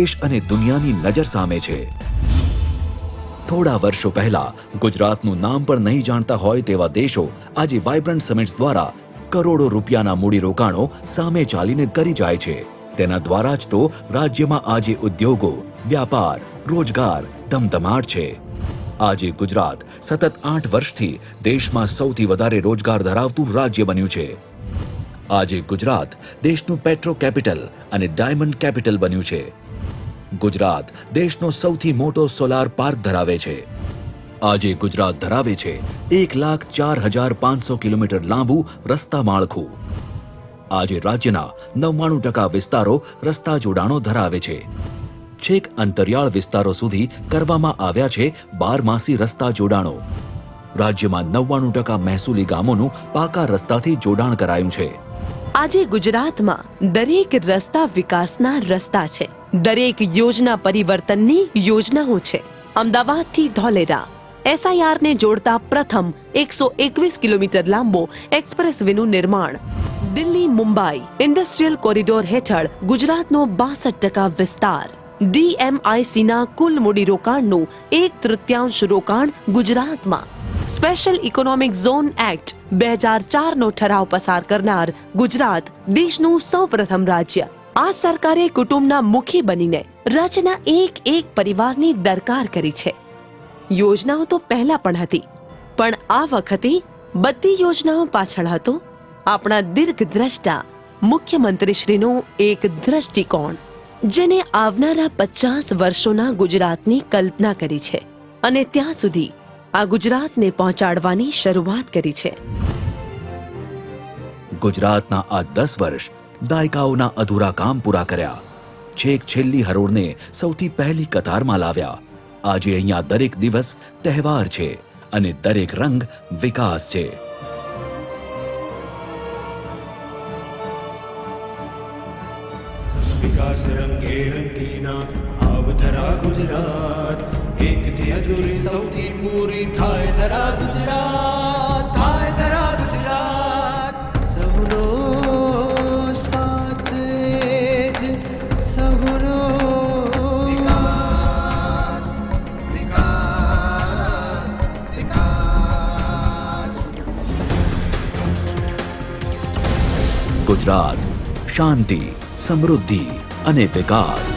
દેશ અને દુનિયાની નજર સામે છે। થોડા વર્ષો પહેલા ગુજરાતનું નામ પણ નહીં જાણતા હોય તેવા દેશો આજે વાઇબ્રન્ટ સમિટ્સ દ્વારા કરોડો રૂપિયાના મૂડીરોકાણો સામે ચાલીને કરી જાય છે। તેના દ્વારા જ તો રાજ્યમાં આજે ઉદ્યોગો, વ્યાપાર, રોજગાર ધમધમાટ છે। આજે ગુજરાત સતત 8 વર્ષથી દેશમાં સૌથી વધારે રોજગાર ધરાવતું રાજ્ય બન્યું છે। આજે ગુજરાત દેશનું પેટ્રો કેપિટલ અને ડાયમંડ કેપિટલ બન્યું છે। ગુજરાત દેશનો સૌથી મોટો સોલાર પાર્ક ધરાવે છે। આજે ગુજરાત ધરાવે છે 1,04,500 કિલોમીટર લાંબુ રસ્તા માળખું। આજે રાજ્યના 99% વિસ્તારો રસ્તા જોડાણો ધરાવે છે। છેક અંતરિયાળ વિસ્તારો સુધી કરવામાં આવ્યા છે 12માસી રસ્તા જોડાણો। રાજ્યમાં 99% મહેસૂલી ગામોનું પાકા રસ્તાથી જોડાણ કરાયું છે। આજે ગુજરાતમાં દરેક રસ્તા વિકાસના રસ્તા છે। દરેક યોજના પરિવર્તનની યોજનાઓ છે। અમદાવાદથી ધોલેરા SIR ને જોડતા પ્રથમ 121 કિલોમીટર લાંબો એક્સપ્રેસવેનું નિર્માણ। દિલ્હી મુંબઈ ઇન્ડસ્ટ્રીયલ કોરિડોર હેઠળ ગુજરાતનો 62% વિસ્તાર। DMICના કુલ મૂડીરોકાણનું 1/3 રોકાણ ગુજરાતમાં। સ્પેશિયલ ઇકોનોમિક ઝોન એક્ટ 2004નો ઠરાવ પસાર કરનાર ગુજરાત દેશનું સૌપ્રથમ રાજ્ય। આ સરકારે કુટુંબના મુખી બનીને રાજ્યના એક પરિવારની દરકાર કરી છે। યોજનાઓ તો પહેલા પણ હતી, પણ આ વખતે બધી યોજનાઓ પાછળ હતો આપણા દીર્ઘદ્રષ્ટા મુખ્યમંત્રીશ્રીનો એક દ્રષ્ટિકોણ, જેને આવનારા 50 વર્ષોના ગુજરાતની કલ્પના કરી છે અને ત્યાં સુધી આ ગુજરાતને પહોંચાડવાની શરૂઆત કરી છે। ગુજરાતના આ 10 વર્ષ દાયકાઓના અધૂરા કામ પૂરા કર્યા। છેક છેલ્લી હરોળને સૌથી પહેલી કતારમાં લાવ્યા। આજે અહીંયા દરેક દિવસ તહેવાર છે અને દરેક રંગ વિકાસ છે। વિકાસ રંગે રંગીના આવધરા ગુજરાત, એકથી અધૂરી સૌથી પૂરી થાય ધરા ગુજરાત, થાય ધરા ગુજરાત। સૌનો સાથ જ સૌનો વિકાસ, વિકાસ, વિકાસ। ગુજરાત શાંતિ, સમૃદ્ધિ અને વિકાસ।